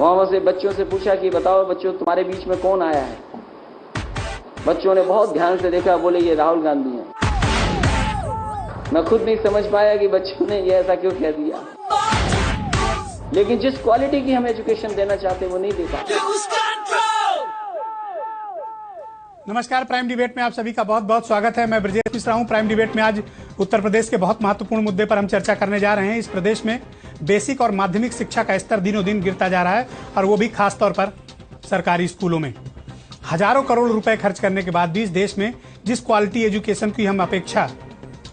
वहां से बच्चों से पूछा कि बताओ बच्चों, तुम्हारे बीच में कौन आया है? बच्चों ने बहुत ध्यान से देखा, बोले ये राहुल गांधी हैं। मैं खुद नहीं समझ पाया कि बच्चों ने ये ऐसा क्यों कह दिया, लेकिन जिस क्वालिटी की हम एजुकेशन देना चाहते हैं वो नहीं दे पाते। नमस्कार, प्राइम डिबेट में आप सभी का बहुत बहुत स्वागत है। मैं ब्रजेश मिश्रा हूं। प्राइम डिबेट में आज उत्तर प्रदेश के बहुत महत्वपूर्ण मुद्दे पर हम चर्चा करने जा रहे हैं। इस प्रदेश में बेसिक और माध्यमिक शिक्षा का स्तर दिनों दिन गिरता जा रहा है, और वो भी खास तौर पर सरकारी स्कूलों में। हजारों करोड़ रुपए खर्च करने के बाद भी इस देश में जिस क्वालिटी एजुकेशन की हम अपेक्षा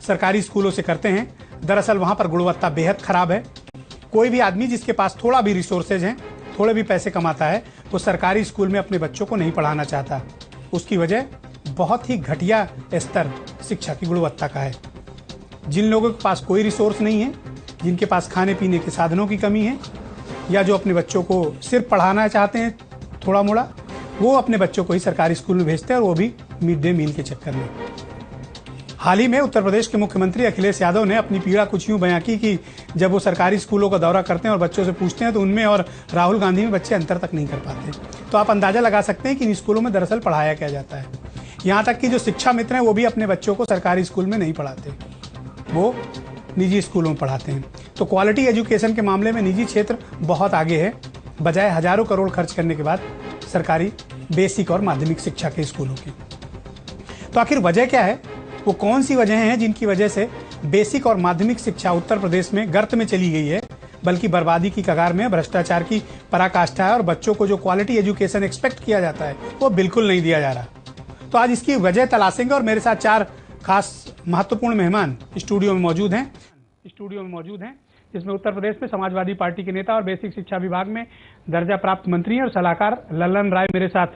सरकारी स्कूलों से करते हैं, दरअसल वहां पर गुणवत्ता बेहद खराब है। कोई भी आदमी जिसके पास थोड़ा भी रिसोर्सेज हैं, थोड़े भी पैसे कमाता है, वो सरकारी स्कूल में अपने बच्चों को नहीं पढ़ाना चाहता। उसकी वजह बहुत ही घटिया स्तर शिक्षा की गुणवत्ता का है। जिन लोगों के पास कोई रिसोर्स नहीं है, जिनके पास खाने पीने के साधनों की कमी है, या जो अपने बच्चों को सिर्फ पढ़ाना चाहते हैं थोड़ा मोड़ा, वो अपने बच्चों को ही सरकारी स्कूल में भेजते हैं, और वो भी मिड डे मील के चक्कर में। हाल ही में उत्तर प्रदेश के मुख्यमंत्री अखिलेश यादव ने अपनी पीड़ा कुछ यूं बयां की कि जब वो सरकारी स्कूलों का दौरा करते हैं और बच्चों से पूछते हैं तो उनमें और राहुल गांधी में बच्चे अंतर तक नहीं कर पाते। तो आप अंदाजा लगा सकते हैं कि इन स्कूलों में दरअसल पढ़ाया क्या जाता है। यहाँ तक कि जो शिक्षा मित्र हैं वो भी अपने बच्चों को सरकारी स्कूल में नहीं पढ़ाते, वो निजी स्कूलों में पढ़ाते हैं। तो क्वालिटी एजुकेशन के मामले में निजी क्षेत्र बहुत आगे है, बजाय हजारों करोड़ खर्च करने के बाद सरकारी बेसिक और माध्यमिक शिक्षा के स्कूलों की। तो आखिर वजह क्या है? वो कौन सी वजह हैं जिनकी वजह से बेसिक और माध्यमिक शिक्षा उत्तर प्रदेश में गर्त में चली गई है, बल्कि बर्बादी की कगार में, भ्रष्टाचार की पराकाष्ठा है, और बच्चों को जो क्वालिटी एजुकेशन एक्सपेक्ट किया जाता है वो बिल्कुल नहीं दिया जा रहा। तो आज इसकी वजह तलाशेंगे, और मेरे साथ चार खास महत्वपूर्ण मेहमान स्टूडियो में मौजूद हैं जिसमें उत्तर प्रदेश में समाजवादी पार्टी के नेता और बेसिक शिक्षा विभाग में दर्जा प्राप्त मंत्री और सलाहकार लल्लन राय मेरे साथ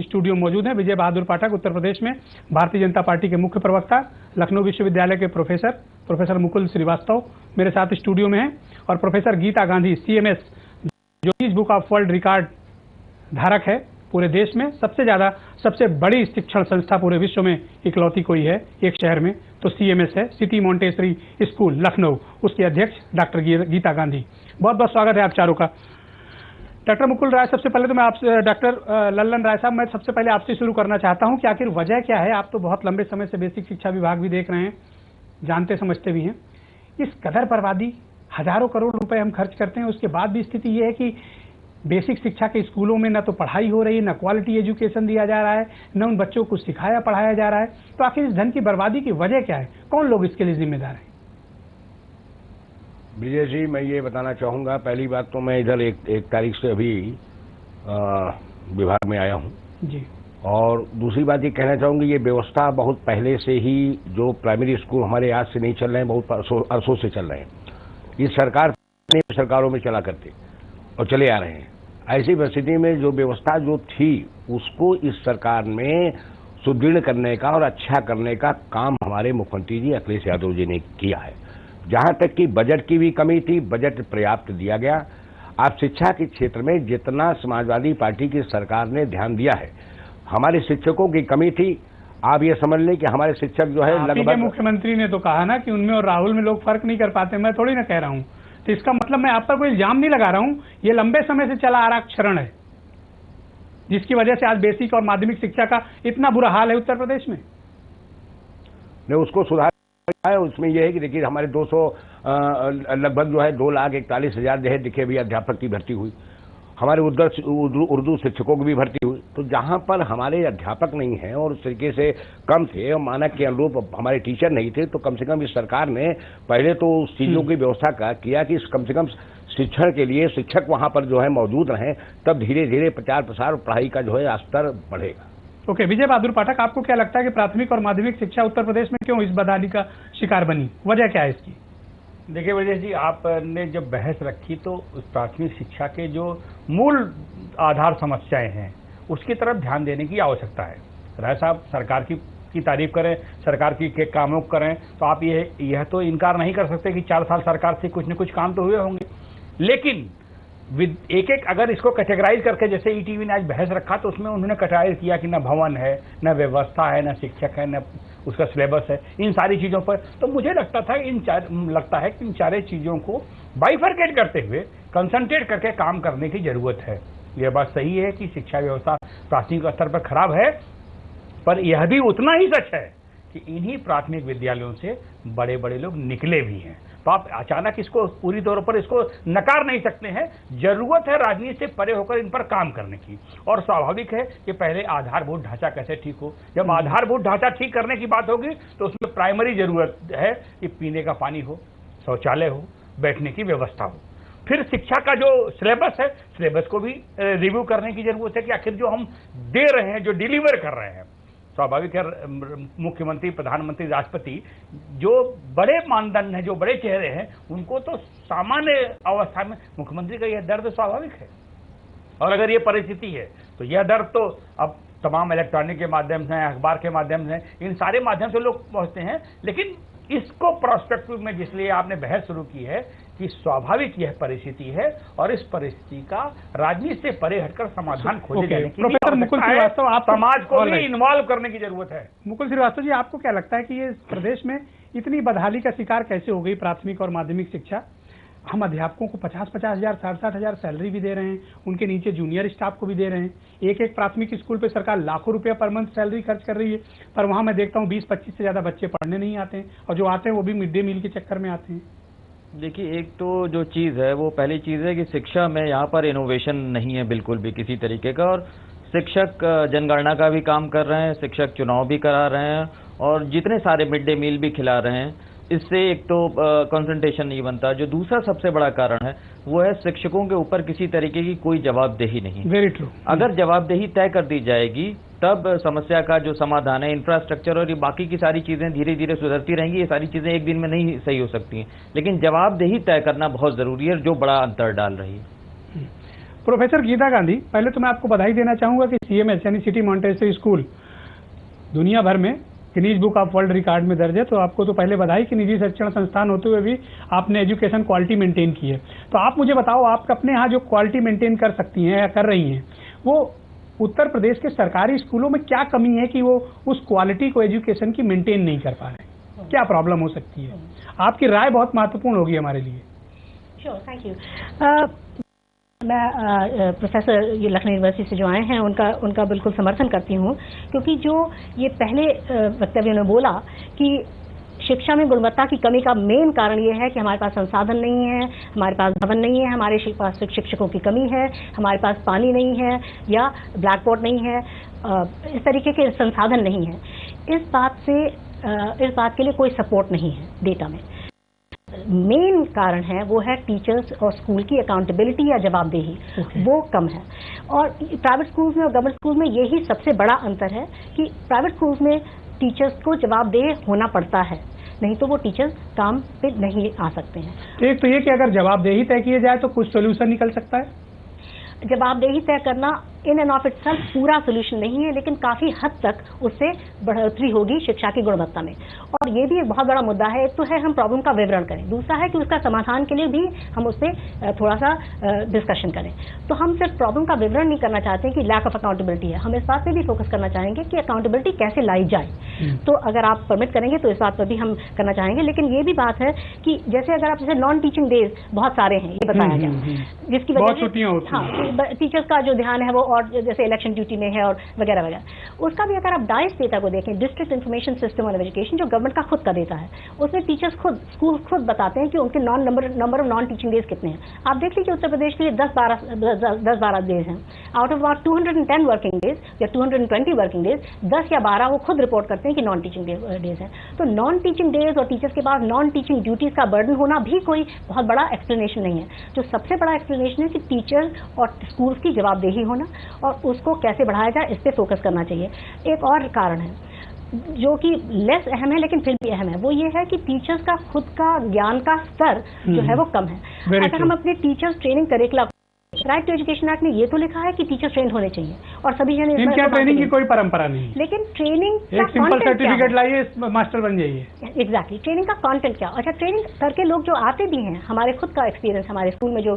स्टूडियो में मौजूद हैं। विजय बहादुर पाठक उत्तर प्रदेश में भारतीय जनता पार्टी के मुख्य प्रवक्ता, लखनऊ विश्वविद्यालय के प्रोफेसर मुकुल श्रीवास्तव मेरे साथ स्टूडियो में हैं, और प्रोफेसर गीता गांधी CMS, जो Guinness book of world record धारक है पूरे देश में। सबसे बड़ी शिक्षण संस्था पूरे विश्व में इकलौती कोई है एक शहर में, तो CMS है, सिटी मॉन्टेसरी स्कूल लखनऊ, उसके अध्यक्ष डॉक्टर गीता गांधी। बहुत बहुत स्वागत है आप चारों का। डॉक्टर मुकुल राय, सबसे पहले तो मैं आपसे, डॉक्टर लल्लन राय साहब, मैं सबसे पहले आपसे शुरू करना चाहता हूं कि आखिर वजह क्या है? आप तो बहुत लंबे समय से बेसिक शिक्षा विभाग भी देख रहे हैं, जानते समझते भी हैं। इस कदर बर्बादी, हजारों करोड़ रुपए हम खर्च करते हैं, उसके बाद भी स्थिति ये है कि बेसिक शिक्षा के स्कूलों में न तो पढ़ाई हो रही है, न क्वालिटी एजुकेशन दिया जा रहा है, न उन बच्चों को सिखाया पढ़ाया जा रहा है। तो आखिर इस धन की बर्बादी की वजह क्या है? कौन लोग इसके लिए जिम्मेदार हैं? विजय जी, मैं ये बताना चाहूँगा, पहली बात तो मैं इधर एक तारीख से अभी विभाग में आया हूँ जी, और दूसरी बात ये कहना चाहूँगी, ये व्यवस्था बहुत पहले से ही, जो प्राइमरी स्कूल हमारे आज से नहीं चल रहे हैं, बहुत अरसों से चल रहे हैं। इस सरकार ने सरकारों में चला करते और चले आ रहे हैं। ऐसी परिस्थिति में जो व्यवस्था जो थी, उसको इस सरकार में सुदृढ़ करने का और अच्छा करने का काम हमारे मुख्यमंत्री जी अखिलेश यादव जी ने किया है। जहां तक कि बजट की भी कमी थी, बजट पर्याप्त दिया गया। आप शिक्षा के क्षेत्र में जितना समाजवादी पार्टी की सरकार ने ध्यान दिया है, हमारे शिक्षकों की कमी थी। आप ये समझ लें कि हमारे शिक्षक जो है लगभग, मुख्यमंत्री ने तो कहा ना कि उनमें और राहुल में लोग फर्क नहीं कर पाते। मैं थोड़ी ना कह रहा हूँ, तो इसका मतलब मैं आप पर कोई इल्जाम नहीं लगा रहा हूँ। ये लंबे समय से चला आ रहा क्षरण है, जिसकी वजह से आज बेसिक और माध्यमिक शिक्षा का इतना बुरा हाल है उत्तर प्रदेश में। उसको सुधार है। उसमें यह है कि देखिए, हमारे 200 लगभग जो है 2,41,000 जो है दिखे भी अध्यापक की भर्ती हुई, हमारे उर्दू शिक्षकों की भी भर्ती हुई। तो जहां पर हमारे अध्यापक नहीं हैं और उस तरीके से कम थे और मानक के अनुरूप हमारे टीचर नहीं थे, तो कम से कम इस सरकार ने पहले तो उस चीज़ों की व्यवस्था किया कि कम से कम शिक्षण के लिए शिक्षक वहां पर जो है मौजूद रहें, तब धीरे धीरे प्रचार प्रसार पढ़ाई का जो है स्तर बढ़ेगा। ओके, विजय बहादुर पाठक, आपको क्या लगता है कि प्राथमिक और माध्यमिक शिक्षा उत्तर प्रदेश में क्यों इस बदहाली का शिकार बनी? वजह क्या है इसकी? देखिए विजय जी, आपने जब बहस रखी तो उस प्राथमिक शिक्षा के जो मूल आधार समस्याएं हैं उसकी तरफ ध्यान देने की आवश्यकता है। राय साहब सरकार की तारीफ करें, सरकार के कामों को करें, तो आप यह तो इनकार नहीं कर सकते कि 4 साल सरकार से कुछ न कुछ काम तो हुए होंगे। लेकिन एक अगर इसको कैटेगराइज करके, जैसे ETV ने आज बहस रखा, तो उसमें उन्होंने कैटेगराइज किया कि न भवन है, न व्यवस्था है, न शिक्षक है, न उसका सिलेबस है, इन सारी चीज़ों पर। तो मुझे लगता है कि इन चारे चीज़ों को बाइफरकेट करते हुए कंसंट्रेट करके काम करने की जरूरत है। यह बात सही है कि शिक्षा व्यवस्था प्राथमिक स्तर पर खराब है, पर यह भी उतना ही सच है कि इन्हीं प्राथमिक विद्यालयों से बड़े बड़े लोग निकले भी हैं। तो आप अचानक इसको पूरी तौर पर इसको नकार नहीं सकते हैं। जरूरत है राजनीति से परे होकर इन पर काम करने की, और स्वाभाविक है कि पहले आधारभूत ढांचा कैसे ठीक हो। जब आधारभूत ढांचा ठीक करने की बात होगी तो उसमें प्राइमरी जरूरत है कि पीने का पानी हो, शौचालय हो, बैठने की व्यवस्था हो। फिर शिक्षा का जो सिलेबस है, सिलेबस को भी रिव्यू करने की जरूरत है कि आखिर जो हम दे रहे हैं, जो डिलीवर कर रहे हैं। स्वाभाविक है मुख्यमंत्री, प्रधानमंत्री, राष्ट्रपति जो बड़े मानदंड हैं, जो बड़े चेहरे हैं, उनको तो सामान्य अवस्था में मुख्यमंत्री का यह दर्द स्वाभाविक है। और अगर ये परिस्थिति है तो यह दर्द तो अब तमाम इलेक्ट्रॉनिक के माध्यम से, अखबार के माध्यम से, इन सारे माध्यम से लोग पहुंचते हैं। लेकिन इसको प्रोस्पेक्टिव में जिसलिए आपने बहस शुरू की है कि स्वाभाविक यह परिस्थिति है और इस परिस्थिति का राजनीति से परे हटकर समाधान खोजे जाने की प्रोफेसर मुकुल श्रीवास्तव, आप समाज को भी इन्वॉल्व करने की जरूरत है। मुकुल श्रीवास्तव जी, आपको क्या लगता है कि ये प्रदेश में इतनी बदहाली का शिकार कैसे हो गई प्राथमिक और माध्यमिक शिक्षा? हम अध्यापकों को 50-50 हजार, 60-60 हजार सैलरी भी दे रहे हैं, उनके नीचे जूनियर स्टाफ को भी दे रहे हैं। एक एक प्राथमिक स्कूल पे सरकार लाखों रुपया पर मंथ सैलरी खर्च कर रही है, पर वहां मैं देखता हूं 20-25 से ज्यादा बच्चे पढ़ने नहीं आते हैं, और जो आते हैं वो भी मिड डे मील के चक्कर में आते हैं। देखिए, एक तो जो चीज़ है वो पहली चीज़ है कि शिक्षा में यहाँ पर इनोवेशन नहीं है बिल्कुल भी किसी तरीके का, और शिक्षक जनगणना का भी काम कर रहे हैं, शिक्षक चुनाव भी करा रहे हैं, और जितने सारे मिड डे मील भी खिला रहे हैं। इससे एक तो कंसंट्रेशन नहीं बनता। जो दूसरा सबसे बड़ा कारण है वो है शिक्षकों के ऊपर किसी तरीके की कोई जवाबदेही नहीं। Very true. अगर जवाबदेही तय कर दी जाएगी तब समस्या का जो समाधान है, इंफ्रास्ट्रक्चर और ये बाकी की सारी चीजें धीरे धीरे सुधरती रहेंगी। ये सारी चीजें एक दिन में नहीं सही हो सकती हैं, लेकिन जवाबदेही तय करना बहुत जरूरी है, जो बड़ा अंतर डाल रही है। प्रोफेसर गीता गांधी, पहले तो मैं आपको बधाई देना चाहूंगा कि CMS यानी सिटी मॉन्टेसरी स्कूल दुनिया भर में Guinness book of world record में दर्ज है। तो आपको तो पहले बधाई कि निजी शिक्षण संस्थान होते हुए भी आपने एजुकेशन क्वालिटी मेंटेन की है। तो आप मुझे बताओ, आप अपने यहाँ जो क्वालिटी मेंटेन कर सकती हैं या कर रही हैं, वो उत्तर प्रदेश के सरकारी स्कूलों में क्या कमी है कि वो उस क्वालिटी को एजुकेशन की मेंटेन नहीं कर पा रहे? क्या प्रॉब्लम हो सकती है? आपकी राय बहुत महत्वपूर्ण होगी हमारे लिए। Sure, thank you. मैं प्रोफेसर ये लखनऊ यूनिवर्सिटी से जो आए हैं उनका बिल्कुल समर्थन करती हूँ, क्योंकि जो ये पहले वक्तव्य ने बोला कि शिक्षा में गुणवत्ता की कमी का मेन कारण ये है कि हमारे पास संसाधन नहीं है, हमारे पास भवन नहीं है, हमारे पास शिक्षकों की कमी है, हमारे पास पानी नहीं है या ब्लैक बोर्ड नहीं है, इस तरीके के संसाधन नहीं है। इस बात के लिए कोई सपोर्ट नहीं है डेटा में। मेन कारण है वो है टीचर्स और स्कूल की अकाउंटेबिलिटी या जवाबदेही, वो कम है। और प्राइवेट स्कूल्स में और गवर्नमेंट स्कूल्स में यही सबसे बड़ा अंतर है कि प्राइवेट स्कूल्स में टीचर्स को जवाबदेह होना पड़ता है, नहीं तो वो टीचर्स काम पे नहीं आ सकते हैं। एक तो ये कि अगर जवाबदेही तय किए जाए तो कुछ सोल्यूशन निकल सकता है। जवाबदेही तय करना इन एंड ऑफ इटसेल्फ पूरा सोल्यूशन नहीं है, लेकिन काफ़ी हद तक उससे बढ़ोतरी होगी शिक्षा की गुणवत्ता में। और ये भी एक बहुत बड़ा मुद्दा है। एक तो है हम प्रॉब्लम का विवरण करें, दूसरा है कि उसका समाधान के लिए भी हम उस पर थोड़ा सा डिस्कशन करें। तो हम सिर्फ प्रॉब्लम का विवरण नहीं करना चाहते हैं कि लैक ऑफ अकाउंटेबिलिटी है, हम इस बात पर भी फोकस करना चाहेंगे कि अकाउंटेबिलिटी कैसे लाई जाए। तो अगर आप परमिट करेंगे तो इस बात पर भी हम करना चाहेंगे। लेकिन ये भी बात है कि जैसे अगर आप जैसे नॉन टीचिंग डेज बहुत सारे हैं, ये बताया जाए, जिसकी वजह से टीचर्स का जो ध्यान है वो और जैसे इलेक्शन ड्यूटी में है और वगैरह वगैरह, उसका भी अगर आप डाइस डेटा को देखें, district information system on education जो गवर्नमेंट का खुद का डेटा है, उसमें टीचर्स स्कूल खुद बताते हैं कि उनके number of non teaching days कितने हैं। आप देख लीजिए उत्तर प्रदेश के लिए 10-12 डेज हैं। Out of about 210 working days या 220 वर्किंग डेज 10 या 12 वो खुद रिपोर्ट करते हैं कि नॉन टीचिंग डेज हैं। तो नॉन टीचिंग डेज और टीचर्स के पास नॉन टीचिंग ड्यूटीज का बर्डन होना भी कोई बहुत बड़ा एक्सप्लेनेशन नहीं है। जो सबसे बड़ा एक्सप्लेनेशन है कि टीचर्स और स्कूल्स की जवाबदेही होना और उसको कैसे बढ़ाया जाए, इस पे फोकस करना चाहिए। एक और कारण है जो कि लेस अहम है लेकिन फिर भी अहम है, वो ये है कि टीचर्स का खुद का ज्ञान का स्तर जो है वो कम है। अगर हम अपने teachers training curriculum right to education act में ये तो लिखा है कि टीचर ट्रेन होने चाहिए और सभी जन इनके ट्रेनिंग की कोई परंपरा नहीं, लेकिन ट्रेनिंग एक सिंपल सर्टिफिकेट लाइए मास्टर बन जाइए। एग्जैक्टली ट्रेनिंग का कंटेंट क्या? अच्छा, ट्रेनिंग करके लोग जो आते भी हैं, हमारे खुद का एक्सपीरियंस, हमारे स्कूल में जो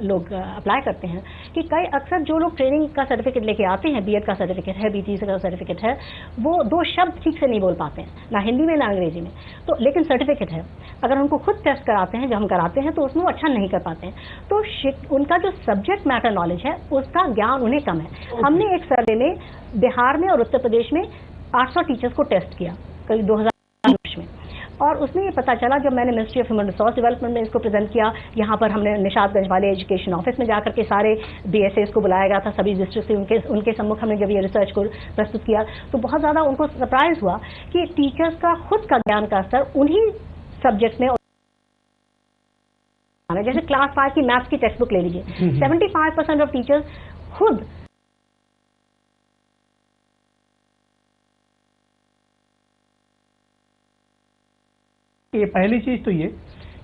लोग अप्लाई करते हैं कि कई अक्सर जो लोग ट्रेनिंग का सर्टिफिकेट लेके आते हैं, बीएड का सर्टिफिकेट है, बीटी का सर्टिफिकेट है, वो 2 शब्द ठीक से नहीं बोल पाते हैं, ना हिंदी में ना अंग्रेजी में, तो लेकिन सर्टिफिकेट है। अगर उनको खुद टेस्ट कराते हैं, जो हम कराते हैं, तो उसमें वो अच्छा नहीं कर पाते हैं। तो उनका जो सब्जेक्ट मैटर नॉलेज है उसका ज्ञान उन्हें कम है। हमने एक सर्वे में बिहार में और उत्तर प्रदेश में 800 टीचर्स को टेस्ट किया करीब 2000 में, और उसमें ये पता चला, जब मैंने ministry of human resource development में इसको प्रेजेंट किया, यहाँ पर हमने निशातगंज वाले एजुकेशन ऑफिस में जाकर के सारे BSAs को बुलाया गया था, सभी डिस्ट्रिक्ट से उनके सम्मुख हमने जब ये रिसर्च को प्रस्तुत किया तो बहुत ज़्यादा उनको सरप्राइज हुआ कि टीचर्स का खुद का ज्ञान का स्तर उन्हीं सब्जेक्ट में, जैसे क्लास 5 की मैथ्स की टेक्स्ट बुक ले लीजिए, 75% ऑफ टीचर्स खुद ये पहली चीज तो ये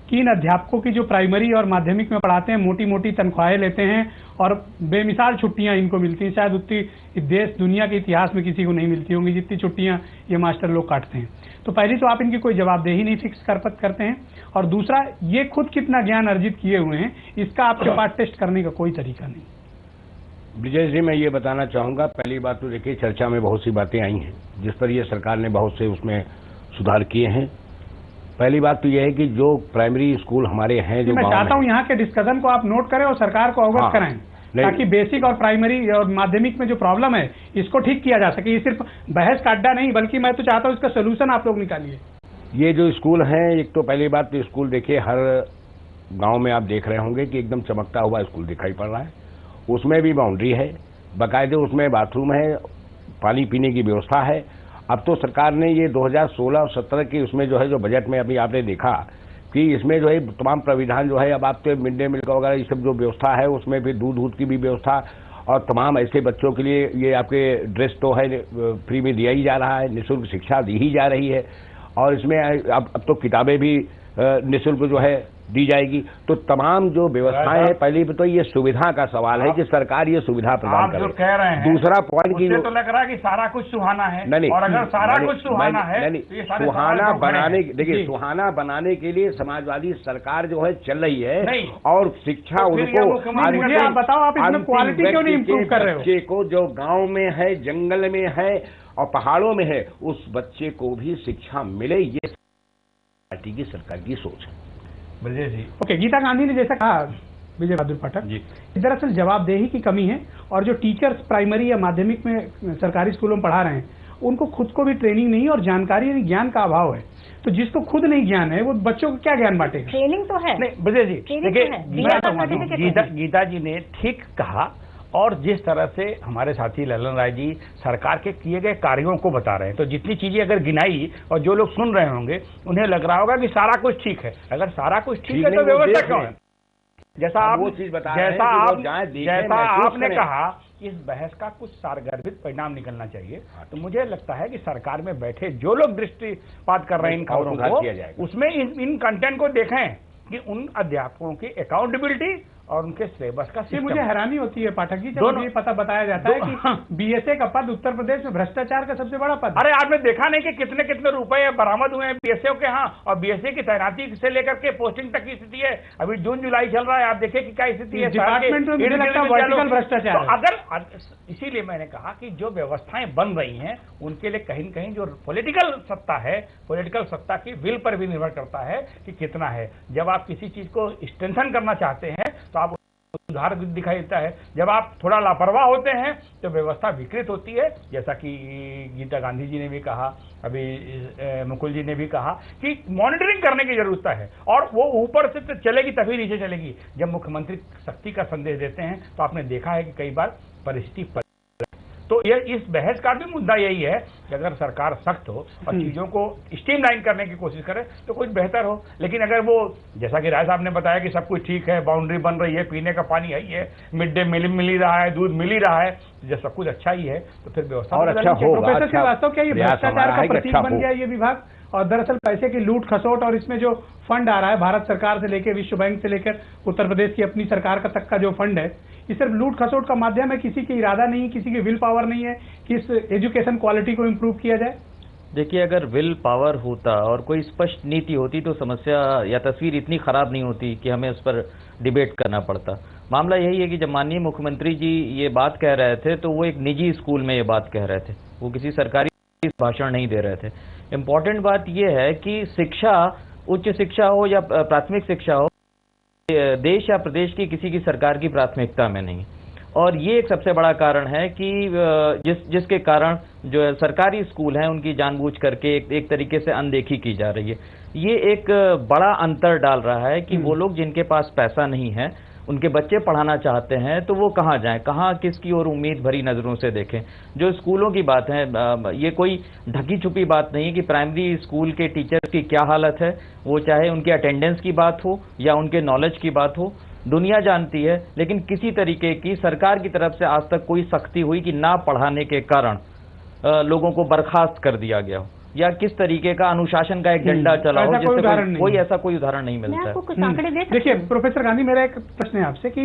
कि इन अध्यापकों की जो प्राइमरी और माध्यमिक में पढ़ाते हैं मोटी मोटी तनख्वाहें लेते हैं और बेमिसाल छुट्टियां इनको मिलती हैं, शायद उतनी देश दुनिया के इतिहास में किसी को नहीं मिलती होंगी जितनी छुट्टियां ये मास्टर लोग काटते हैं। तो पहली तो आप इनकी कोई जवाबदेही नहीं फिक्स करते हैं, और दूसरा ये खुद कितना ज्ञान अर्जित किए हुए हैं इसका आपके पास टेस्ट करने का कोई तरीका नहीं। ब्रिजेश जी, मैं ये बताना चाहूंगा, पहली बात तो देखिए चर्चा में बहुत सी बातें आई हैं जिस पर ये सरकार ने बहुत से उसमें सुधार किए हैं। पहली बात तो यह है कि जो प्राइमरी स्कूल हमारे हैं, जो मैं चाहता हूं यहाँ के डिस्कशन को आप नोट करें और सरकार को अवगत कराएं, ताकि बेसिक और प्राइमरी और माध्यमिक में जो प्रॉब्लम है इसको ठीक किया जा सके। ये सिर्फ बहस का अड्डा नहीं, बल्कि मैं तो चाहता हूँ इसका सोल्यूशन आप लोग निकालिए। ये जो स्कूल हैं, एक तो पहली बात तो स्कूल देखिए हर गांव में आप देख रहे होंगे कि एकदम चमकता हुआ स्कूल दिखाई पड़ रहा है, उसमें भी बाउंड्री है, बाकायदे उसमें बाथरूम है, पानी पीने की व्यवस्था है। अब तो सरकार ने ये 2016 और 17 की उसमें जो है, जो बजट में अभी आपने देखा कि इसमें जो है तमाम प्राविधान जो है, अब आपके मिड डे मील का वगैरह ये सब जो व्यवस्था है, उसमें भी दूध की भी व्यवस्था, और तमाम ऐसे बच्चों के लिए ये आपके ड्रेस तो है फ्री में दिया ही जा रहा है, निःशुल्क शिक्षा दी ही जा रही है, और इसमें अब तो किताबें भी निःशुल्क जो है दी जाएगी। तो तमाम जो व्यवस्थाएं हैं, पहली तो ये सुविधा का सवाल है कि सरकार ये सुविधा प्रदान करे। जो कह रहे हैं, दूसरा पॉइंट की तो लग रहा है कि सारा कुछ सुहाना है, नहीं, और अगर सारा कुछ सुहाना है तो ये सारे सुहाना बनाने, देखिए सुहाना बनाने के लिए समाजवादी सरकार जो है चल रही है, और शिक्षा उनको, मुझे आप बताओ, आप इसमें क्वालिटी क्यों नहीं इंप्रूव कर रहे हो? बच्चे को जो गाँव में है, जंगल में है और पहाड़ों में है, उस बच्चे को भी शिक्षा मिले, ये पार्टी की सरकार की सोच है। ब्रजेश जी, ओके, गीता गांधी ने जैसा कहा विजय बहादुर पाठक जी, दरअसल जवाबदेही की कमी है, और जो टीचर्स प्राइमरी या माध्यमिक में सरकारी स्कूलों में पढ़ा रहे हैं उनको खुद को भी ट्रेनिंग नहीं और जानकारी ज्ञान का अभाव है। तो जिसको खुद नहीं ज्ञान है वो बच्चों को क्या ज्ञान बांटेगा? ट्रेनिंग तो है नहीं ब्रजेश जी, देखिए गीता जी ने ठीक कहा, और जिस तरह से हमारे साथी ललन राय जी सरकार के किए गए कार्यों को बता रहे हैं, तो जितनी चीजें अगर गिनाई और जो लोग सुन रहे होंगे उन्हें लग रहा होगा कि सारा कुछ ठीक है। अगर सारा कुछ ठीक है तो व्यवस्था क्यों है? जैसा आप वो चीज बता जैसा आपने कहा, इस बहस का कुछ सारगर्भित परिणाम निकलना चाहिए। तो मुझे लगता है कि सरकार में बैठे जो लोग दृष्टिपात कर रहे हैं इन खबरों को, उसमें इन कंटेंट को देखें कि उन अध्यापकों की अकाउंटेबिलिटी और उनके सिलेबस का सिस्टम। मुझे हैरानी होती है पाठक जी, जब ये पता बताया जाता है कि BSA का पद उत्तर प्रदेश में भ्रष्टाचार का सबसे बड़ा पद। अरे आपने देखा नहीं कि कितने कितने रुपए बरामद हुए हैं BSA के यहाँ, और BSA की तैनाती से लेकर के पोस्टिंग तक की स्थिति है। अभी जून जुलाई चल रहा है, आप देखिए कि क्या स्थिति है डिपार्टमेंट में, मुझे लगता है वर्टिकल भ्रष्टाचार। तो अगर, इसीलिए मैंने कहा कि जो व्यवस्थाएं बन रही हैं उनके लिए कहीं न कहीं जो पॉलिटिकल सत्ता है, पॉलिटिकल सत्ता की विल पर भी निर्भर करता है कि कितना है। जब आप किसी चीज को एक्सटेंशन करना चाहते हैं तो आप सुधार दिखाई देता है, जब आप थोड़ा लापरवाह होते हैं तो व्यवस्था विकृत होती है। जैसा कि गीता गांधी जी ने भी कहा, अभी मुकुल जी ने भी कहा कि मॉनिटरिंग करने की जरूरत है, और वो ऊपर से तो चलेगी तभी नीचे चलेगी। जब मुख्यमंत्री सख्ती का संदेश देते हैं तो आपने देखा है कि कई बार परिस्थिति तो ये इस बहस का भी मुद्दा यही है कि अगर सरकार सख्त हो और चीजों को स्ट्रीमलाइन करने की कोशिश करे तो कुछ बेहतर हो। लेकिन अगर वो, जैसा कि राय साहब ने बताया कि सब कुछ ठीक है, बाउंड्री बन रही है, पीने का पानी है, मिड डे मील मिल ही रहा है, दूध मिल ही रहा है, जब सब कुछ अच्छा ही है तो फिर व्यवस्था और अच्छा होगा। प्रोफेसर श्रीवास्तव, क्या ये भ्रष्टाचार का प्रतीक बन गया ये विभाग? और दरअसल पैसे की लूट खसोट और इसमें जो फंड आ रहा है भारत सरकार से लेकर विश्व बैंक से लेकर उत्तर प्रदेश की अपनी सरकार का तक का जो फंड है, ये सिर्फ लूट खसोट का माध्यम है, किसी की इरादा नहीं है, किसी की विल पावर नहीं है कि इस एजुकेशन क्वालिटी को इम्प्रूव किया जाए। देखिए, अगर विल पावर होता और कोई स्पष्ट नीति होती तो समस्या या तस्वीर इतनी खराब नहीं होती कि हमें उस पर डिबेट करना पड़ता। मामला यही है कि जब माननीय मुख्यमंत्री जी ये बात कह रहे थे तो वो एक निजी स्कूल में ये बात कह रहे थे, वो किसी सरकारी भाषण नहीं दे रहे थे। इम्पोर्टेंट बात यह है कि शिक्षा, उच्च शिक्षा हो या प्राथमिक शिक्षा हो, देश या प्रदेश की किसी की सरकार की प्राथमिकता में नहीं। और ये एक सबसे बड़ा कारण है कि जिसके कारण जो है सरकारी स्कूल हैं उनकी जानबूझ करके एक तरीके से अनदेखी की जा रही है। ये एक बड़ा अंतर डाल रहा है कि वो लोग जिनके पास पैसा नहीं है, उनके बच्चे पढ़ाना चाहते हैं तो वो कहाँ जाएं, कहाँ किसकी ओर उम्मीद भरी नज़रों से देखें। जो स्कूलों की बात है, ये कोई ढकी छुपी बात नहीं है कि प्राइमरी स्कूल के टीचर्स की क्या हालत है, वो चाहे उनके अटेंडेंस की बात हो या उनके नॉलेज की बात हो, दुनिया जानती है। लेकिन किसी तरीके की सरकार की तरफ से आज तक कोई सख्ती हुई कि ना पढ़ाने के कारण लोगों को बर्खास्त कर दिया गया हो या किस तरीके का अनुशासन का एक डंडा चला हो, जिससे कोई ऐसा कोई उदाहरण नहीं मिलता है। देखिए प्रोफेसर गांधी, मेरा एक प्रश्न है आपसे कि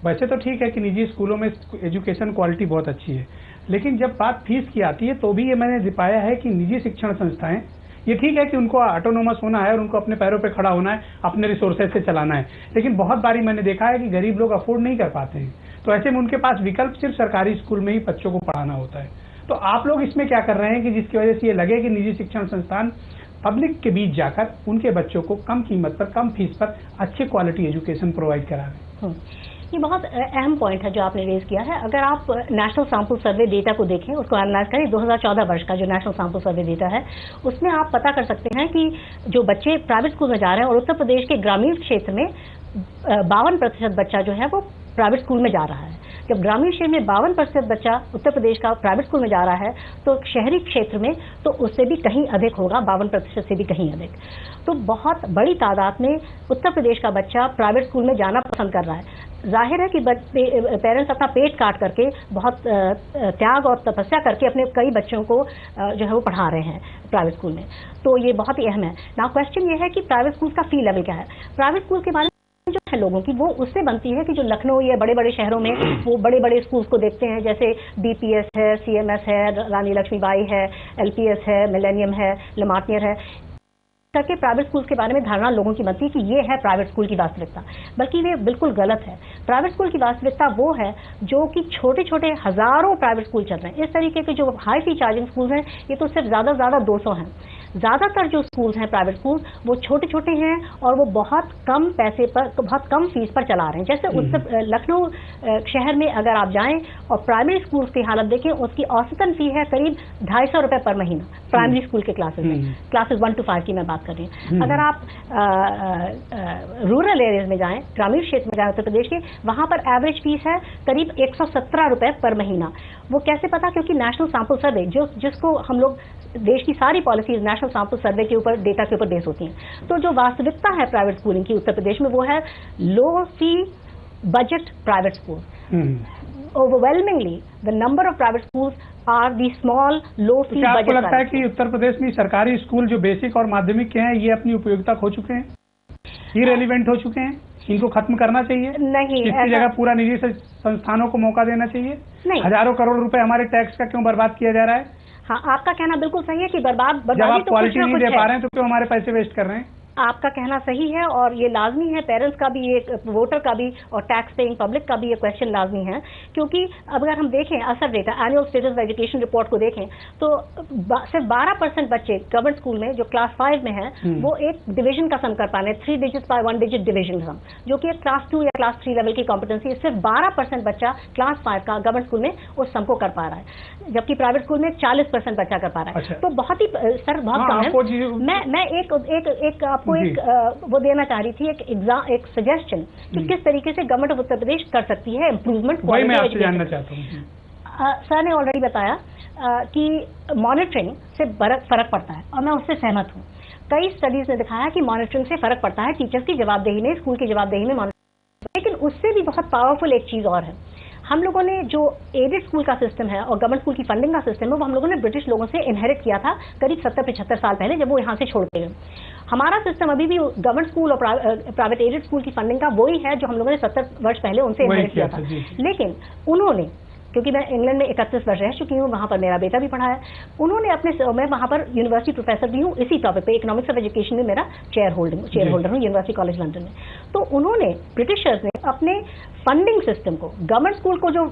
वैसे तो ठीक है कि निजी स्कूलों में एजुकेशन क्वालिटी बहुत अच्छी है, लेकिन जब बात फीस की आती है तो भी ये मैंने पाया है कि निजी शिक्षण संस्थाएं, ये ठीक है कि उनको ऑटोनोमस होना है और उनको अपने पैरों पे खड़ा होना है, अपने रिसोर्सेज से चलाना है, लेकिन बहुत बारी मैंने देखा है कि गरीब लोग अफोर्ड नहीं कर पाते हैं, तो ऐसे में उनके पास विकल्प सिर्फ सरकारी स्कूल में ही बच्चों को पढ़ाना होता है। तो आप लोग इसमें क्या कर रहे हैं कि जिसकी वजह से ये लगे कि निजी शिक्षण संस्थान पब्लिक के बीच जाकर उनके बच्चों को कम कीमत पर, कम फीस पर अच्छी क्वालिटी एजुकेशन प्रोवाइड करा रहे हैं? ये बहुत अहम पॉइंट है जो आपने रेज किया है। अगर आप नेशनल सैंपल सर्वे डेटा को देखें, उसको एनालाइज करें, 2014 वर्ष का जो नेशनल सैंपल सर्वे डेटा है, उसमें आप पता कर सकते हैं कि जो बच्चे प्राइवेट स्कूल में जा रहे हैं और उत्तर प्रदेश के ग्रामीण क्षेत्र में 52% बच्चा जो है वो प्राइवेट स्कूल में जा रहा है। जब ग्रामीण क्षेत्र में 52% बच्चा उत्तर प्रदेश का प्राइवेट स्कूल में जा रहा है तो शहरी क्षेत्र में तो उससे भी कहीं अधिक होगा, 52% से भी कहीं अधिक। तो बहुत बड़ी तादाद में उत्तर प्रदेश का बच्चा प्राइवेट स्कूल में जाना पसंद कर रहा है। जाहिर है कि पेरेंट्स अपना पेट काट करके, बहुत त्याग और तपस्या करके अपने कई बच्चों को जो है वो पढ़ा रहे हैं प्राइवेट स्कूल में, तो ये बहुत ही अहम है। नाउ क्वेश्चन ये है कि प्राइवेट स्कूल का फी लेवल क्या है। प्राइवेट स्कूल के बारे में जो है लोगों की वो उससे बनती है कि जो लखनऊ या बड़े बड़े शहरों में वो बड़े बड़े स्कूल्स को देखते हैं, जैसे डीपीएस है, सीएमएस है, रानी लक्ष्मीबाई है, एलपीएस है, मिलेनियम है, लमार्टनियर है, करके प्राइवेट स्कूल्स के बारे में धारणा लोगों की बनती है कि ये है प्राइवेट स्कूल की वास्तविकता, बल्कि वे बिल्कुल गलत है। प्राइवेट स्कूल की वास्तविकता वो है जो कि छोटे छोटे हजारों प्राइवेट स्कूल चल रहे हैं। इस तरीके के जो हाई फी चार्जिंग स्कूल हैं, ये तो सिर्फ ज़्यादा से ज़्यादा 200 हैं। ज़्यादातर जो स्कूल्स हैं प्राइवेट स्कूल वो छोटे छोटे हैं और वो बहुत कम पैसे पर, बहुत कम फीस पर चला रहे हैं। जैसे लखनऊ शहर में अगर आप जाएं और प्राइमरी स्कूल्स की हालत देखें, उसकी औसतन फी है करीब 250 रुपये पर महीना प्राइमरी स्कूल के क्लासेस में, क्लासेस 1 to 5 की मैं बात कर रही हूँ। अगर आप रूरल एरियाज में जाएं, ग्रामीण क्षेत्र में जाएं उत्तर प्रदेश के, वहाँ पर एवरेज फीस है करीब 117 रुपये पर महीना। वो कैसे पता? क्योंकि नेशनल सैंपल सर्वे जिसको हम लोग, देश की सारी पॉलिसीज नेशनल सैंपल सर्वे के ऊपर, डेटा के ऊपर बेस होती हैं। तो जो वास्तविकता है प्राइवेट स्कूलिंग की उत्तर प्रदेश में वो है low fee budget private school. Overwhelmingly the number of private schools are the small low fee budget. आपको लगता है कि उत्तर प्रदेश में सरकारी स्कूल जो बेसिक और माध्यमिक के हैं ये अपनी उपयोगिता खो चुके हैं, इररिलेवेंट हो चुके हैं, इनको खत्म करना चाहिए? नहीं, इसकी जगह पूरा निजी संस्थानों को मौका देना चाहिए? नहीं। हजारों करोड़ रुपए हमारे टैक्स का क्यों बर्बाद किया जा रहा है? हाँ, आपका कहना बिल्कुल सही है कि जब आप क्वालिटी नहीं दे पा रहे हैं तो क्यों हमारे पैसे वेस्ट कर रहे हैं? आपका कहना सही है और ये लाजमी है, पेरेंट्स का भी, एक वोटर का भी और टैक्स पेइंग पब्लिक का भी ये क्वेश्चन लाजमी है। क्योंकि अगर हम देखें असर data, annual status of education report को देखें तो सिर्फ 12% बच्चे गवर्नमेंट स्कूल में जो क्लास 5 में हैं वो एक डिवीजन का सम कर पा रहे हैं, 3 digits by 1 digit डिवीजन सम, जो कि एक क्लास 2 या क्लास 3 लेवल की कॉम्पिटेंसी है। सिर्फ 12% बच्चा क्लास 5 का गवर्नमेंट स्कूल में उस सम को कर पा रहा है, जबकि प्राइवेट स्कूल में 40% बच्चा कर पा रहा है। तो बहुत ही सर बहुत कम है। मैं एक आपको एक वो देना चाह रही थी, एक सजेशन कि किस तरीके से गवर्नमेंट ऑफ उत्तर प्रदेश कर सकती है इम्प्रूवमेंट। वही मैं आपसे जानना चाहता हूँ। सर ने ऑलरेडी बताया कि मॉनिटरिंग से फर्क पड़ता है और मैं उससे सहमत हूँ। कई स्टडीज ने दिखाया कि मॉनिटरिंग से फर्क पड़ता है, टीचर्स की जवाबदेही में, स्कूल की जवाबदेही में मॉनिटरिंग। लेकिन उससे भी बहुत पावरफुल एक चीज और है, हम लोगों ने जो एडेड स्कूल का सिस्टम है और गवर्नमेंट स्कूल की फंडिंग का सिस्टम है वो हम लोगों ने ब्रिटिश लोगों से इनहेरिट किया था करीब 70-75 साल पहले, जब वो यहाँ से छोड़ गए। हमारा सिस्टम अभी भी गवर्नमेंट स्कूल और प्राइवेट एडेड स्कूल की फंडिंग का वही है जो हम लोगों ने 70 वर्ष पहले उनसे इनहेरिट किया था। लेकिन उन्होंने, क्योंकि मैं इंग्लैंड में 31 वर्ष रह चुकी हूँ, वहाँ पर मेरा बेटा भी पढ़ा है, उन्होंने मैं वहाँ पर यूनिवर्सिटी प्रोफेसर भी हूँ, इसी टॉपिक पे इकोनॉमिक्स ऑफ एजुकेशन में मेरा चेयर होल्डर हूँ यूनिवर्सिटी कॉलेज लंदन में। तो उन्होंने, ब्रिटिशर्स ने अपने फंडिंग सिस्टम को, गवर्नमेंट स्कूल को जो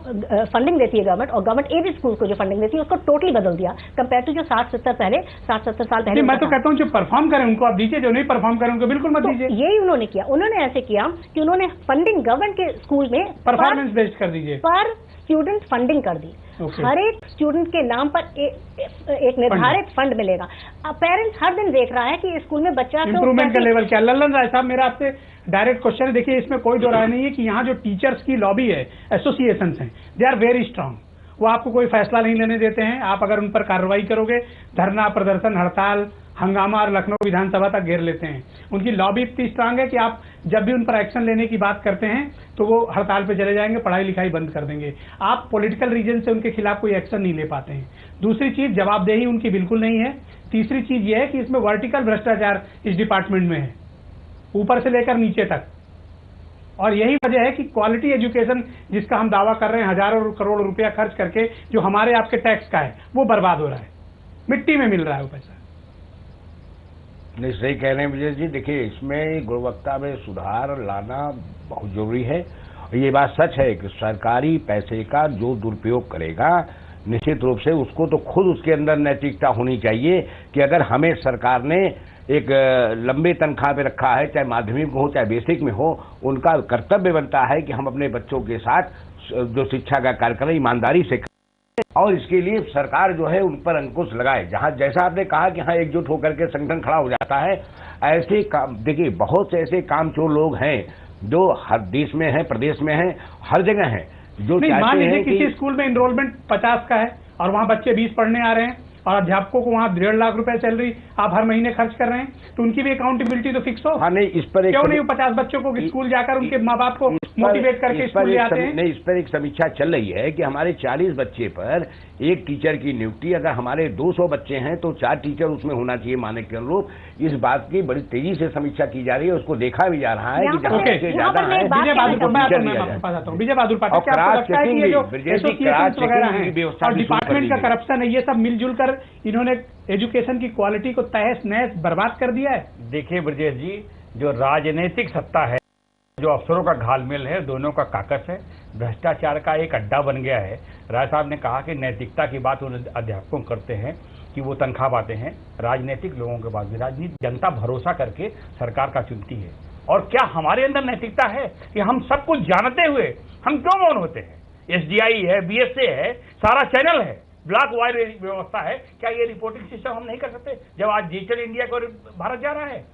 फंडिंग देती है गवर्नमेंट और गवर्नमेंट एडेड स्कूल को जो फंडिंग देती है उसको टोटली बदल दिया कंपेयर टू जो 60-70 साल पहले। मैं तो कहता हूँ जो परफॉर्म करें उनको आप दीजिए, जो नहीं परफॉर्म करें उनको बिल्कुल मत दीजिए। यही उन्होंने किया। उन्होंने ऐसे किया कि उन्होंने फंडिंग गवर्नमेंट के स्कूल में परफॉर्मेंस बेस्ड कर दीजिए, पर स्टूडेंट फंडिंग कर दी। हर एक स्टूडेंट के नाम पर एक निर्धारित फंड मिलेगा। पेरेंट्स हर दिन देख रहा है कि स्कूल में बच्चा इंप्रूवमेंट का लेवल क्या। लल्लन राय साहब, मेरा आपसे डायरेक्ट क्वेश्चन है। देखिए, इसमें कोई दो राय नहीं है कि यहाँ जो टीचर्स की लॉबी है, एसोसिएशंस हैं, दे आर वेरी स्ट्रांग। वो आपको कोई फैसला नहीं लेने देते हैं। आप अगर उन पर कार्रवाई करोगे, धरना प्रदर्शन, हड़ताल, हंगामा और लखनऊ विधानसभा तक घेर लेते हैं। उनकी लॉबी इतनी स्ट्रांग है कि आप जब भी उन पर एक्शन लेने की बात करते हैं तो वो हड़ताल पे चले जाएंगे, पढ़ाई लिखाई बंद कर देंगे। आप पॉलिटिकल रीजन से उनके खिलाफ कोई एक्शन नहीं ले पाते हैं। दूसरी चीज, जवाबदेही उनकी बिल्कुल नहीं है। तीसरी चीज ये है कि इसमें वर्टिकल भ्रष्टाचार इस डिपार्टमेंट में है, ऊपर से लेकर नीचे तक। और यही वजह है कि क्वालिटी एजुकेशन जिसका हम दावा कर रहे हैं, हजारों करोड़ रुपया खर्च करके, जो हमारे आपके टैक्स का है, वो बर्बाद हो रहा है, मिट्टी में मिल रहा है वो पैसा। नहीं, सही कह रहे हैं विजय जी। देखिए, इसमें गुणवत्ता में सुधार लाना बहुत जरूरी है। ये बात सच है कि सरकारी पैसे का जो दुरुपयोग करेगा, निश्चित रूप से उसको तो खुद उसके अंदर नैतिकता होनी चाहिए कि अगर हमें सरकार ने एक लंबे तनख्वाह पे रखा है, चाहे माध्यमिक हो चाहे बेसिक में हो, उनका कर्तव्य बनता है कि हम अपने बच्चों के साथ जो शिक्षा का कार्यक्रम ईमानदारी से, और इसके लिए सरकार जो है उन पर अंकुश लगाए। जहां जैसा आपने कहा कि हाँ एकजुट होकर के संगठन खड़ा हो जाता है, ऐसे काम, देखिए बहुत से ऐसे कामचोर लोग हैं जो हर देश में हैं, प्रदेश में हैं, हर जगह हैं, जो मान लीजिए किसी स्कूल में इनरोलमेंट 50 का है और वहां बच्चे 20 पढ़ने आ रहे हैं और अध्यापकों को वहां 1.5 लाख रुपए सैलरी आप हर महीने खर्च कर रहे हैं, तो उनकी भी अकाउंटेबिलिटी तो फिक्स हो। हाँ, नहीं, इस पर क्यों नहीं 50 बच्चों को स्कूल जाकर उनके माँ बाप को मोटिवेट करके स्कूल ले आते हैं? नहीं, इस पर एक समीक्षा चल रही है कि हमारे 40 बच्चे पर एक टीचर की नियुक्ति, अगर हमारे 200 बच्चे हैं तो 4 टीचर उसमें होना चाहिए मानक के अनुरूप। इस बात की बड़ी तेजी से समीक्षा की जा रही है, उसको देखा भी जा रहा है कि जहाँ बच्चे ज्यादा हैं, विजय बहादुर पाठक, क्या आपको लगता है कि ये जो एसोसिएशंस वगैरह हैं और डिपार्टमेंट का करप्शन है, ये सब मिलजुल कर इन्होंने एजुकेशन की क्वालिटी को तहस नहस बर्बाद कर दिया है? देखिए ब्रजेश जी, जो राजनीतिक सत्ता है, जो अफसरों का घालमेल है, दोनों का काकस है, भ्रष्टाचार का एक अड्डा बन गया है। राय साहब ने कहा कि नैतिकता की बात उन अध्यापकों करते हैं कि वो तनख्वाह पाते हैं, राजनीतिक लोगों के पास भी राजनीति, जनता भरोसा करके सरकार का चुनती है। और क्या हमारे अंदर नैतिकता है कि हम सब कुछ जानते हुए हम क्यों मौन होते हैं? SDI है, BSA है, सारा चैनल है, ब्लॉक वायर व्यवस्था है, क्या ये रिपोर्टिंग सिस्टम हम नहीं कर सकते जब आज डिजिटल इंडिया को भारत जा रहा है?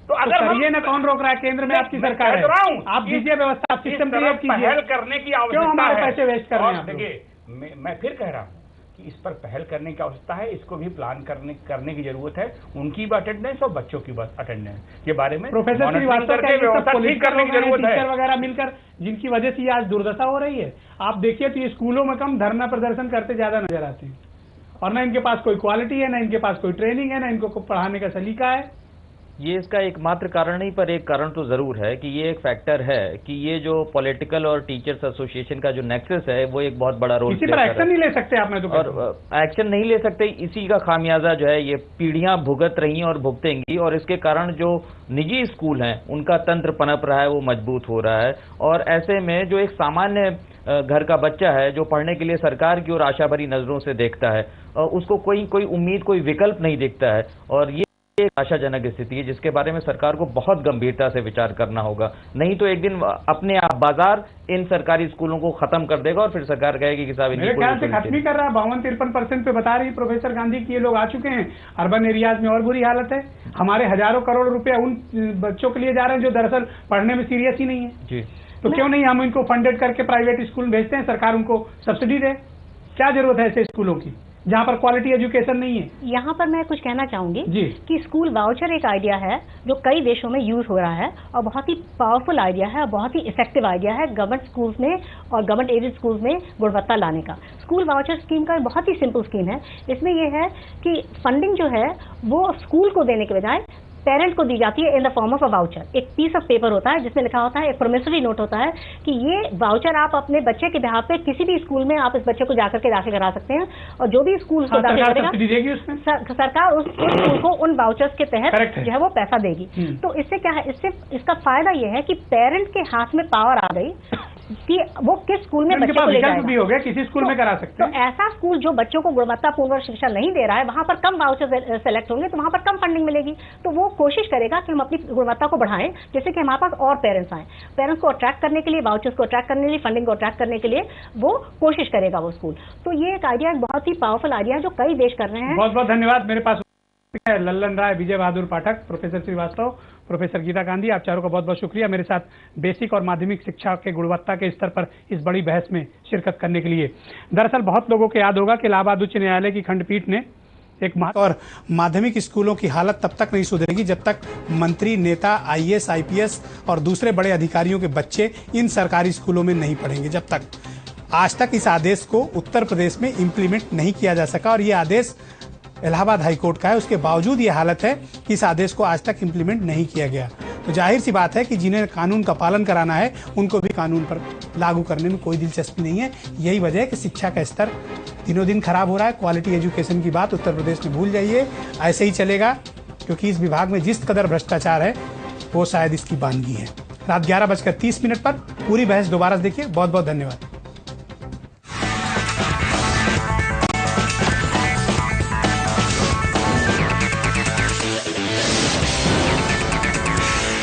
तो अगर करिए ना, कौन रोक रहा है? केंद्र में आपकी सरकार है, आप दीजिए व्यवस्था, आप सिस्टम क्रिएट कीजिए। पहल करने की आवश्यकता है। क्यों हमारे पैसे वेस्ट कर रहे हैं? देखिए, मैं फिर कह रहा हूँ कि इस पर पहल करने की आवश्यकता है, इसको भी प्लान करने की जरूरत है। उनकी भी अटेंडेंस और बच्चों की अटेंडेंस के बारे में प्रोफेसर श्रीवास्तव ठीक करने की जरूरत है। टीचर वगैरह मिलकर जिनकी वजह से आज दुर्दशा हो रही है, आप देखिए तो ये स्कूलों में कम धरना प्रदर्शन करते ज्यादा नजर आते हैं, और ना इनके पास कोई क्वालिटी है, ना इनके पास कोई ट्रेनिंग है, ना इनको पढ़ाने का सलीका है। ये इसका एकमात्र कारण नहीं, पर एक कारण तो जरूर है कि ये एक फैक्टर है कि ये जो पॉलिटिकल और टीचर्स एसोसिएशन का जो नेक्सस है वो एक बहुत बड़ा रोल इसी पर एक्शन नहीं ले सकते आप? मैं तो और एक्शन नहीं ले सकते, इसी का खामियाजा जो है ये पीढ़ियां भुगत रही और भुगतेंगी, और इसके कारण जो निजी स्कूल हैं उनका तंत्र पनप रहा है, वो मजबूत हो रहा है। और ऐसे में जो एक सामान्य घर का बच्चा है जो पढ़ने के लिए सरकार की ओर आशा भरी नजरों से देखता है, उसको कोई उम्मीद, कोई विकल्प नहीं दिखता है, और ये एक आशाजनक स्थिति है जिसके बारे में सरकार को बहुत गंभीरता से विचार करना होगा। नहीं तो एक दिन अपने आप बाजार इन सरकारी स्कूलों को खत्म कर देगा और फिर सरकार कहेगी कि साहब मेरे ख्याल से खत्म ही कर रहा है। 52-53% पे बता रही प्रोफेसर गांधी की ये लोग आ चुके हैं। अर्बन एरियाज में और बुरी हालत है। हमारे हजारों करोड़ रुपए उन बच्चों के लिए जा रहे हैं जो दरअसल पढ़ने में सीरियस ही नहीं है जी। तो क्यों नहीं हम इनको फंडेड करके प्राइवेट स्कूल भेजते हैं, सरकार उनको सब्सिडी दे? क्या जरूरत है ऐसे स्कूलों की? जहाँ पर क्वालिटी एजुकेशन नहीं है? यहाँ पर मैं कुछ कहना चाहूंगी जी। कि स्कूल वाउचर एक आइडिया है जो कई देशों में यूज हो रहा है और बहुत ही पावरफुल आइडिया है और बहुत ही इफेक्टिव आइडिया है गवर्नमेंट स्कूल्स में और गवर्नमेंट एडेड स्कूल्स में गुणवत्ता लाने का। स्कूल वाउचर स्कीम का बहुत ही सिंपल स्कीम है। इसमें यह है कि फंडिंग जो है वो स्कूल को देने के बजाय पेरेंट को दी जाती है in the form of a voucher. एक पीस ऑफ पेपर होता है जिसमें लिखा होता है, एक प्रोमिसरी नोट होता है कि ये वाउचर आप अपने बच्चे के बिहाफ पे किसी भी स्कूल में आप इस बच्चे को जाकर के दाखिल करा सकते हैं और जो भी स्कूल उसको दाखिल करेगा सरकार उस स्कूल को उन वाउचर्स के तहत जो है वो पैसा देगी। तो इससे क्या है, इससे इसका फायदा ये है कि पेरेंट के हाथ में पावर आ गई कि वो किस स्कूल में बच्चे को ले जाएगा। भी हो गया, किसी स्कूल में करा सकते हैं। तो ऐसा स्कूल जो बच्चों को गुणवत्तापूर्ण शिक्षा नहीं दे रहा है वहां पर कम वाउचर सेलेक्ट होंगे तो वहां पर कम फंडिंग मिलेगी। तो वो कोशिश करेगा कि हम अपनी गुणवत्ता को बढ़ाएं जैसे कि हमारे पास और पेरेंट्स आए। पेरेंट्स को अट्रैक्ट करने के लिए, वाउचर्स को अट्रैक्ट करने के लिए, फंडिंग को अट्रैक्ट करने के लिए वो कोशिश करेगा वो स्कूल। तो ये एक आइडिया बहुत ही पावरफुल आइडिया है जो कई देश कर रहे हैं। बहुत बहुत धन्यवाद। मेरे पास लल्लन राय, विजय बहादुर पाठक, प्रोफेसर श्रीवास्तव, प्रोफेसर गीता गांधी, आप चारों का बहुत बहुत शुक्रिया मेरे साथ बेसिक और माध्यमिक शिक्षा के गुणवत्ता के स्तर पर इस बड़ी बहस में शिरकत करने के लिए। दरअसल बहुत लोगों को याद होगा कि इलाहाबाद उच्च न्यायालय की खंडपीठ ने एक और माध्यमिक स्कूलों की हालत तब तक नहीं सुधरेगी जब तक मंत्री, नेता, आईएएस, आईपीएस और दूसरे बड़े अधिकारियों के बच्चे इन सरकारी स्कूलों में नहीं पढ़ेंगे। जब तक आज तक इस आदेश को उत्तर प्रदेश में इम्प्लीमेंट नहीं किया जा सका और ये आदेश इलाहाबाद हाईकोर्ट का है, उसके बावजूद ये हालत है कि इस आदेश को आज तक इम्प्लीमेंट नहीं किया गया। तो जाहिर सी बात है कि जिन्हें कानून का पालन कराना है उनको भी कानून पर लागू करने में कोई दिलचस्पी नहीं है। यही वजह है कि शिक्षा का स्तर दिनों दिन खराब हो रहा है। क्वालिटी एजुकेशन की बात उत्तर प्रदेश में भूल जाइए, ऐसे ही चलेगा क्योंकि इस विभाग में जिस कदर भ्रष्टाचार है वो शायद इसकी बानगी है। रात 11:30 पर पूरी बहस दोबारा देखिए। बहुत बहुत धन्यवाद।